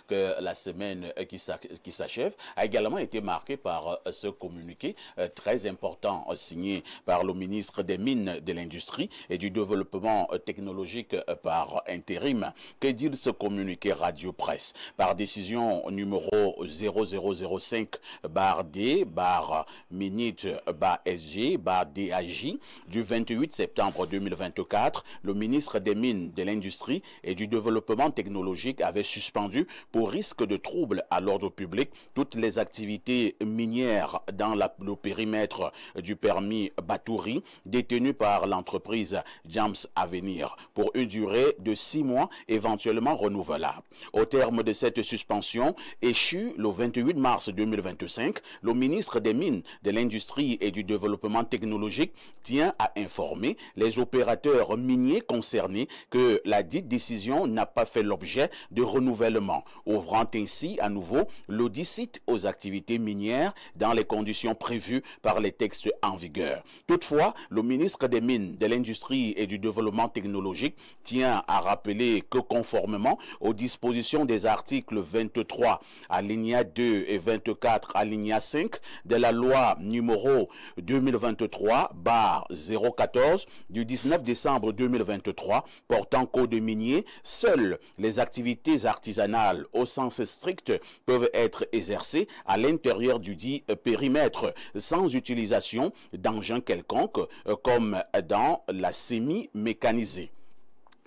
que la semaine qui s'achève a également été marquée par ce communiqué très important signé par le ministre des Mines, de l'Industrie et du Développement technologique par intérim. Que dit ce communiqué Radio Presse? Par décision numéro 0005-D-Minute-SG-DAJ du 28 septembre 2024, le ministre des Mines, de l'Industrie et du Développement technologique avait suspendu pour risque de troubles à l'ordre public toutes les activités minières dans le périmètre du permis Batouri détenu par l'entreprise Jams Avenir pour une durée de 6 mois éventuellement renouvelable. Au terme de cette suspension échue le 28 mars 2025, le ministre des Mines, de l'Industrie et du Développement technologique tient à informer les opérateurs miniers concernés que la dite décision n'a pas fait l'objet de renouvellement, ouvrant ainsi à nouveau l'audit site aux activités minières dans les conditions prévues par les textes en vigueur. Toutefois, le ministre des Mines, de l'Industrie et du Développement technologique tient à rappeler que conformément aux dispositions des articles 23 alinéa 2 et 24 alinéa 5 de la loi numéro 2023/014 du 19 décembre 2023 portant code minier, seules les activités artisanales au sens strict peuvent être exercées à l'intérieur du dit périmètre sans utilisation d'engins quelconques comme dans la semi-mécanisée.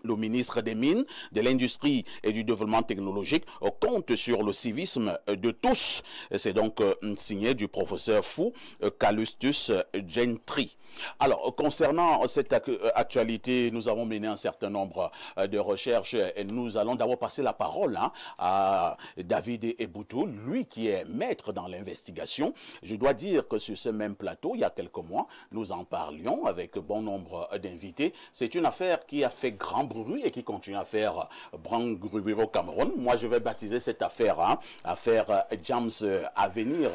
Le ministre des Mines, de l'Industrie et du Développement technologique compte sur le civisme de tous. C'est donc signé du professeur fou Callustus Gentry. Alors, concernant cette actualité, nous avons mené un certain nombre de recherches et nous allons d'abord passer la parole à David Eboutou, lui qui est maître dans l'investigation. Je dois dire que sur ce même plateau, il y a quelques mois, nous en parlions avec bon nombre d'invités. C'est une affaire qui a fait grand bruit et qui continue à faire grand bruit au Cameroun. Moi, je vais baptiser cette affaire, affaire Jams Avenir,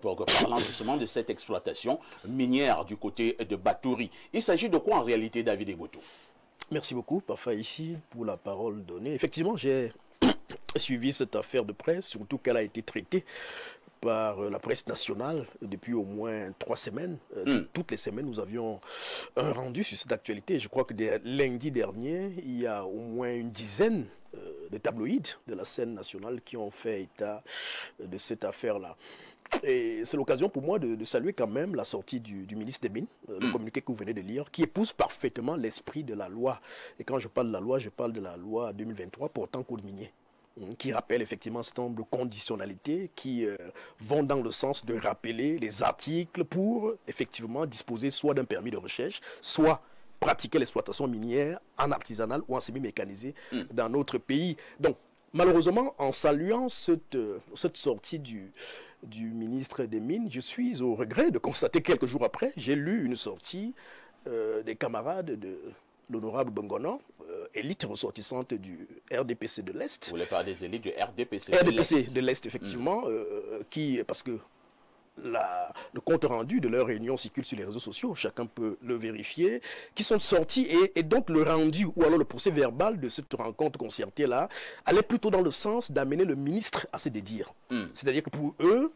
parlant justement de cette exploitation minière du côté de Batouri. Il s'agit de quoi en réalité, David Eboutou? Merci beaucoup, Parfa, ici, pour la parole donnée. Effectivement, j'ai suivi cette affaire de presse, surtout qu'elle a été traitée par la presse nationale depuis au moins 3 semaines. Toutes les semaines, nous avions un rendu sur cette actualité. Je crois que lundi dernier, il y a au moins une dizaine de tabloïds de la scène nationale qui ont fait état de cette affaire-là. Et c'est l'occasion pour moi de saluer quand même la sortie du ministre des Mines, le communiqué que vous venez de lire, qui épouse parfaitement l'esprit de la loi. Et quand je parle de la loi, je parle de la loi 2023 portant code minier, qui rappelle effectivement un certain nombre de conditionnalités qui vont dans le sens de rappeler les articles pour effectivement disposer soit d'un permis de recherche, soit pratiquer l'exploitation minière en artisanal ou en semi-mécanisé dans notre pays. Donc, malheureusement, en saluant cette sortie du ministre des Mines, je suis au regret de constater quelques jours après, j'ai lu une sortie des camarades de l'honorable Bongono, élite ressortissante du RDPC de l'Est. Vous voulez parler des élites du RDPC de l'Est, effectivement, parce que le compte rendu de leur réunion circule sur les réseaux sociaux, chacun peut le vérifier, qui sont sortis et donc le rendu ou alors le procès verbal de cette rencontre concertée-là allait plutôt dans le sens d'amener le ministre à se dédire. C'est-à-dire que pour eux,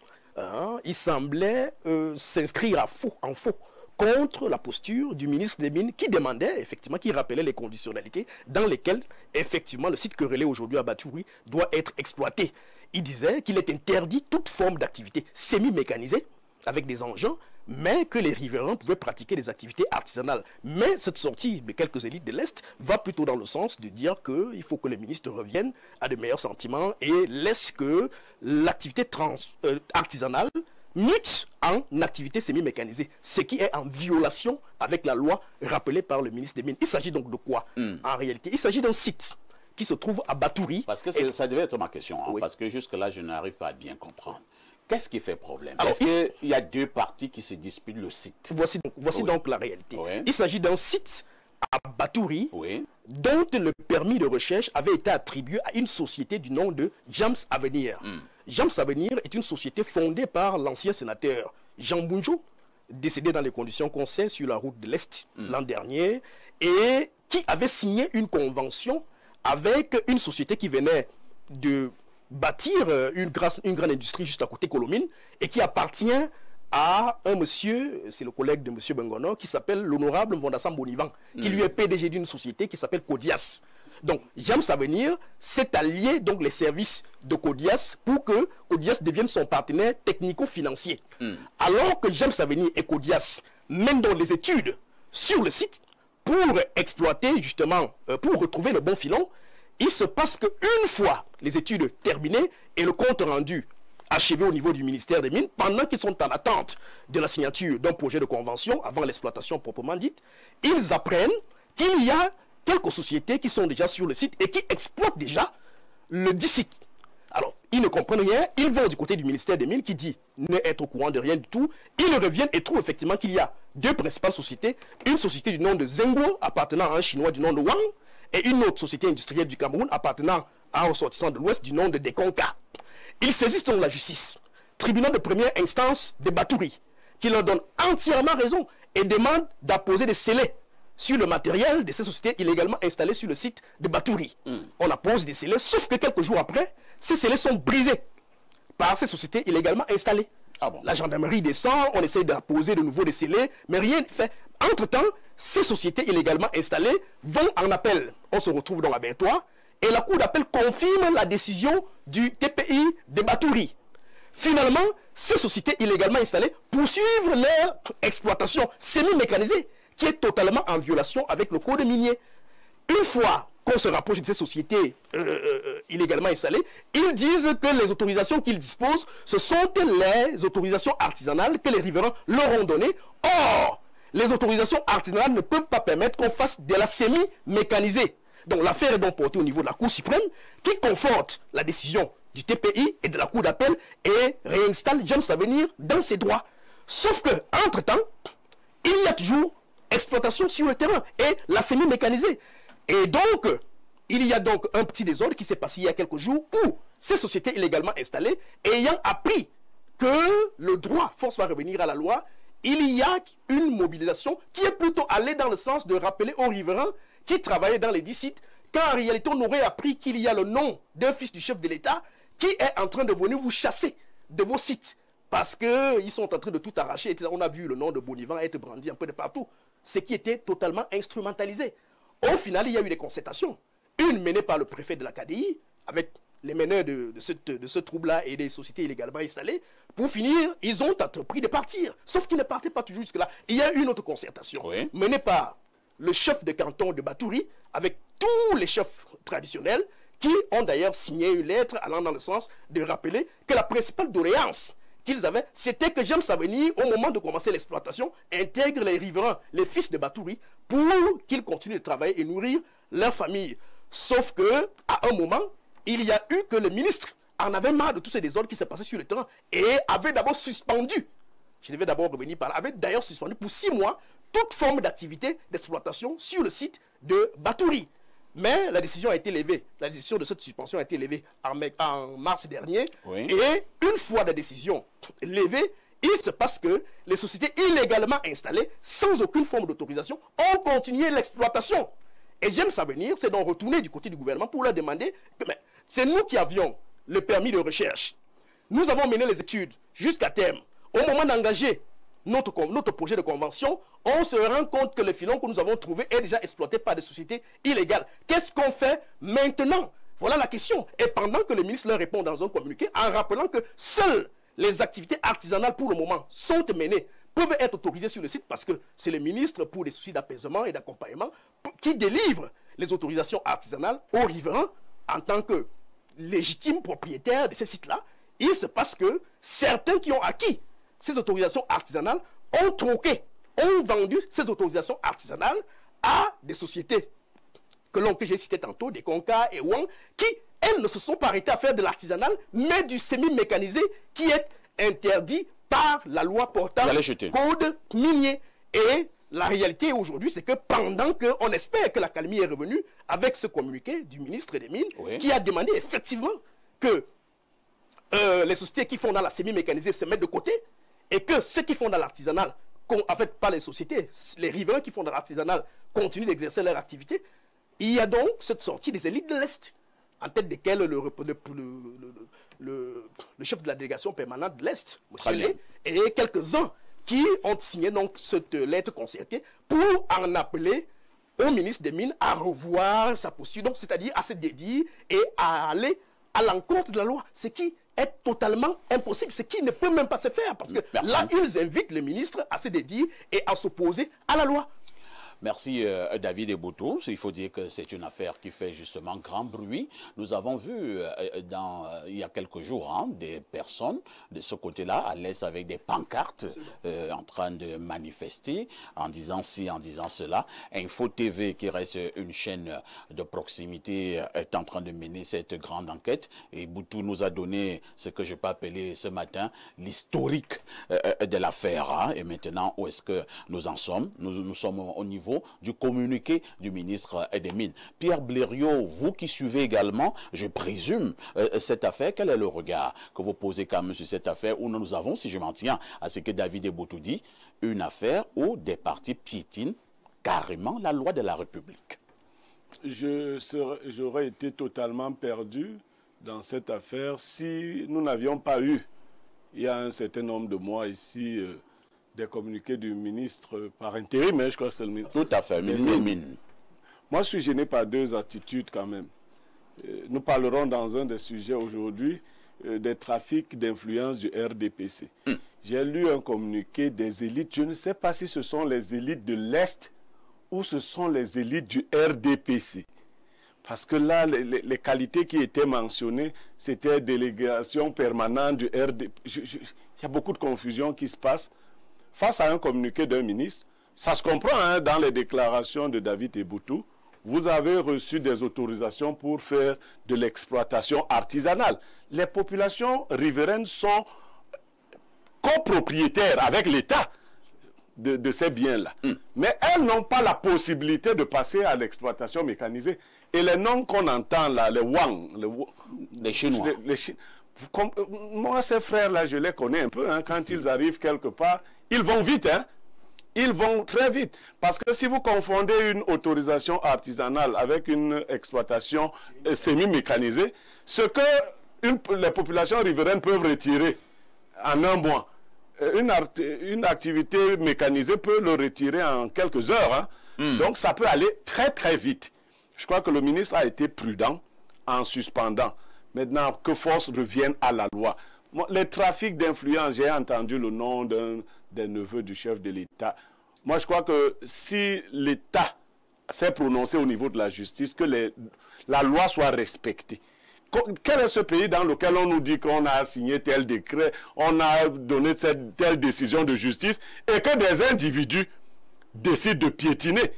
il semblait s'inscrire en faux contre la posture du ministre des Mines qui demandait, effectivement, qui rappelait les conditionnalités dans lesquelles, effectivement, le site querellé aujourd'hui à Batouri doit être exploité. Il disait qu'il est interdit toute forme d'activité semi-mécanisée avec des engins, mais que les riverains pouvaient pratiquer des activités artisanales. Mais cette sortie de quelques élites de l'Est va plutôt dans le sens de dire qu'il faut que les ministres reviennent à de meilleurs sentiments et laissent que l'activité artisanale mute en activité semi-mécanisée, ce qui est en violation avec la loi rappelée par le ministre des Mines. Il s'agit donc de quoi en réalité? Il s'agit d'un site qui se trouve à Batouri. Parce que ça devait être ma question, oui. Parce que jusque-là, je n'arrive pas à bien comprendre. Qu'est-ce qui fait problème? Est-ce qu'il y a deux parties qui se disputent le site? Voici donc la réalité. Oui. Il s'agit d'un site à Batouri, dont le permis de recherche avait été attribué à une société du nom de Jams Avenir. Jams Avenir est une société fondée par l'ancien sénateur Jean Bunjo, décédé dans les conditions qu'on sait sur la route de l'Est l'an dernier, et qui avait signé une convention avec une société qui venait de bâtir une grande industrie juste à côté Colomine et qui appartient à un monsieur, c'est le collègue de monsieur Bengono, qui s'appelle l'honorable Mvondassam Bonivan, qui lui est PDG d'une société qui s'appelle Codias. Donc, James Avenir s'est allié donc les services de Codias pour que Codias devienne son partenaire technico-financier. Alors que James Avenir et Codias mènent donc les études sur le site pour exploiter justement, pour retrouver le bon filon, il se passe qu'une fois les études terminées et le compte rendu achevé au niveau du ministère des Mines, pendant qu'ils sont en attente de la signature d'un projet de convention avant l'exploitation proprement dite, ils apprennent qu'il y a quelques sociétés qui sont déjà sur le site et qui exploitent déjà le dit site. Alors, ils ne comprennent rien, ils vont du côté du ministère des Mines qui dit ne être au courant de rien du tout. Ils reviennent et trouvent effectivement qu'il y a deux principales sociétés, une société du nom de Zengwo appartenant à un Chinois du nom de Wang et une autre société industrielle du Cameroun appartenant à un ressortissant de l'Ouest du nom de Dekonka. Ils saisissent donc la justice, tribunal de première instance de Batouri, qui leur donne entièrement raison et demande d'apposer des scellés sur le matériel de ces sociétés illégalement installées sur le site de Batouri. On appose des scellés, sauf que quelques jours après, ces scellés sont brisés par ces sociétés illégalement installées. Ah bon. La gendarmerie descend, on essaie d'apposer de nouveau des scellés, mais rien ne fait. Entre-temps, ces sociétés illégalement installées vont en appel. On se retrouve dans l'abattoir et la cour d'appel confirme la décision du TPI de Batouri. Finalement, ces sociétés illégalement installées poursuivent leur exploitation semi-mécanisée qui est totalement en violation avec le code minier. Une fois qu'on se rapproche de ces sociétés illégalement installées, ils disent que les autorisations qu'ils disposent, ce sont les autorisations artisanales que les riverains leur ont données. Or, les autorisations artisanales ne peuvent pas permettre qu'on fasse de la semi-mécanisée. Donc l'affaire est donc portée au niveau de la Cour suprême qui conforte la décision du TPI et de la Cour d'appel et réinstalle James Avenir dans ses droits. Sauf que, entre-temps, il y a toujours exploitation sur le terrain et la semi-mécanisée. Et donc, il y a donc un petit désordre qui s'est passé il y a quelques jours où ces sociétés illégalement installées, ayant appris que le droit force va revenir à la loi, il y a une mobilisation qui est plutôt allée dans le sens de rappeler aux riverains qui travaillaient dans les 10 sites qu'en réalité on aurait appris qu'il y a le nom d'un fils du chef de l'État qui est en train de venir vous chasser de vos sites parce qu'ils sont en train de tout arracher, etc. On a vu le nom de Bonivan être brandi un peu de partout, ce qui était totalement instrumentalisé. Au final, il y a eu des concertations, une menée par le préfet de la KDI avec les meneurs de ce trouble-là et des sociétés illégalement installées. Pour finir, ils ont entrepris de partir, sauf qu'ils ne partaient pas toujours jusque-là. Il y a une autre concertation menée par le chef de canton de Batouri, avec tous les chefs traditionnels, qui ont d'ailleurs signé une lettre allant dans le sens de rappeler que la principale doléance qu'ils avaient, c'était que James Avenir, au moment de commencer l'exploitation, intègre les riverains, les fils de Batouri, pour qu'ils continuent de travailler et nourrir leur famille. Sauf que, à un moment, il y a eu que le ministre en avait marre de tous ces désordres qui se passaient sur le terrain et avait d'abord suspendu, je devais d'abord revenir par là, avait d'ailleurs suspendu pour 6 mois toute forme d'activité d'exploitation sur le site de Batouri. Mais la décision a été levée. La décision de cette suspension a été levée en mars dernier. Oui. Et une fois la décision levée, il se passe que les sociétés illégalement installées, sans aucune forme d'autorisation, ont continué l'exploitation. Et James Avenir s'est donc retourné du côté du gouvernement pour leur demander, c'est nous qui avions le permis de recherche. Nous avons mené les études jusqu'à terme. Au moment d'engager notre projet de convention, on se rend compte que le filon que nous avons trouvé est déjà exploité par des sociétés illégales. Qu'est-ce qu'on fait maintenant? Voilà la question. Et pendant que le ministre leur répond dans un communiqué, en rappelant que seules les activités artisanales pour le moment sont menées, peuvent être autorisées sur le site parce que c'est le ministre pour les soucis d'apaisement et d'accompagnement qui délivre les autorisations artisanales aux riverains en tant que légitimes propriétaires de ces sites-là. Il se passe que certains qui ont acquis ces autorisations artisanales ont troqué, ont vendu ces autorisations artisanales à des sociétés que j'ai citées tantôt, des Konka et Wang, qui, elles, ne se sont pas arrêtées à faire de l'artisanal, mais du semi-mécanisé qui est interdit par la loi portant code minier. Et la réalité aujourd'hui, c'est que pendant qu'on espère que la calmie est revenue, avec ce communiqué du ministre des Mines, qui a demandé effectivement que les sociétés qui font dans la semi-mécanisée se mettent de côté, et que ceux qui font dans l'artisanal, en fait pas les sociétés, les riverains qui font dans l'artisanal continuent d'exercer leur activité. Il y a donc cette sortie des élites de l'Est, en tête desquelles le chef de la délégation permanente de l'Est, Très M. bien. Lé, et quelques-uns qui ont signé donc cette lettre concertée pour en appeler au ministre des Mines à revoir sa posture, donc c'est-à-dire à se dédier et à aller à l'encontre de la loi, ce qui est totalement impossible, ce qui ne peut même pas se faire, parce que Merci. là, ils invitent le ministre à se dédier et à s'opposer à la loi. Merci David Eboutou. Il faut dire que c'est une affaire qui fait justement grand bruit. Nous avons vu il y a quelques jours des personnes de ce côté-là à l'est avec des pancartes en train de manifester en disant ci, en disant cela. Info TV, qui reste une chaîne de proximité, est en train de mener cette grande enquête. Et Eboutou nous a donné ce que je peux appeler ce matin l'historique de l'affaire. Hein. Et maintenant, où est-ce que nous en sommes? Nous sommes au niveau du communiqué du ministre des Mines. Pierre Blériot, vous qui suivez également, je présume, cette affaire, quel est le regard que vous posez quand même sur cette affaire où nous avons, si je m'en tiens à ce que David Eboutou dit, une affaire où des partis piétinent carrément la loi de la République? J'aurais été totalement perdu dans cette affaire si nous n'avions pas eu, il y a un certain nombre de mois ici, des communiqués du ministre par intérim, mais je crois que c'est le ministre. Tout à fait, ministre des Mines. Moi, je suis gêné par deux attitudes quand même. Nous parlerons dans un des sujets aujourd'hui des trafics d'influence du RDPC. J'ai lu un communiqué des élites, je ne sais pas si ce sont les élites de l'Est ou ce sont les élites du RDPC. Parce que là, les qualités qui étaient mentionnées, c'était délégation permanente du RDPC. Il y a beaucoup de confusion qui se passe. Face à un communiqué d'un ministre, ça se comprend hein, dans les déclarations de David Eboutou, vous avez reçu des autorisations pour faire de l'exploitation artisanale. Les populations riveraines sont copropriétaires avec l'État de ces biens-là. Mais elles n'ont pas la possibilité de passer à l'exploitation mécanisée. Et les noms qu'on entend là, les Wang, les Chinois. Moi, ces frères-là, je les connais un peu. Hein, quand ils arrivent quelque part, ils vont vite. Hein, ils vont très vite. Parce que si vous confondez une autorisation artisanale avec une exploitation semi-mécanisée, ce que les populations riveraines peuvent retirer en un mois, une activité mécanisée peut le retirer en quelques heures. Hein. Donc, ça peut aller très, très vite. Je crois que le ministre a été prudent en suspendant. Maintenant, que force revienne à la loi. Moi, les trafics d'influence, j'ai entendu le nom des neveux du chef de l'État. Moi, je crois que si l'État s'est prononcé au niveau de la justice, que la loi soit respectée. Quel est ce pays dans lequel on nous dit qu'on a signé tel décret, on a donné telle décision de justice, et que des individus décident de piétiner?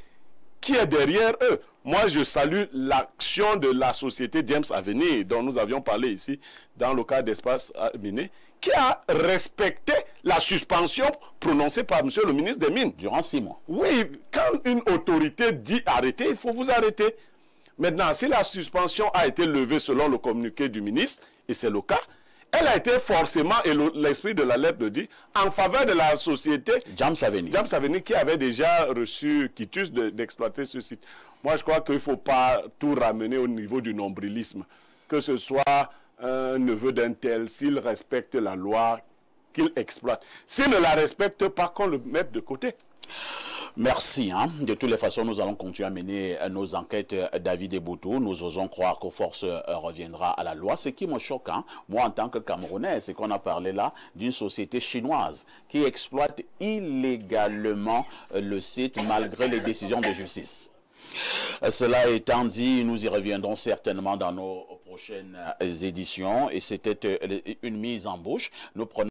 Qui est derrière eux? Moi, je salue l'action de la société James Avenir, dont nous avions parlé ici, dans le cas d'Espace Miné, qui a respecté la suspension prononcée par M. le ministre des Mines. Durant 6 mois. Oui, quand une autorité dit arrêter, il faut vous arrêter. Maintenant, si la suspension a été levée selon le communiqué du ministre, et c'est le cas, elle a été forcément, et l'esprit de la lettre le dit, en faveur de la société James Avenir. James Avenir qui avait déjà reçu quitus d'exploiter ce site. Moi, je crois qu'il ne faut pas tout ramener au niveau du nombrilisme. Que ce soit un neveu d'un tel, s'il respecte la loi, qu'il exploite. S'il ne la respecte pas, qu'on le mette de côté. Merci. Hein. De toutes les façons, nous allons continuer à mener nos enquêtes, David Eboutou. Nous osons croire que force reviendra à la loi. Ce qui me choque, hein, moi en tant que Camerounais, c'est qu'on a parlé là d'une société chinoise qui exploite illégalement le site malgré les décisions de justice. Cela étant dit, nous y reviendrons certainement dans nos prochaines éditions. Et c'était une mise en bouche. Nous prenons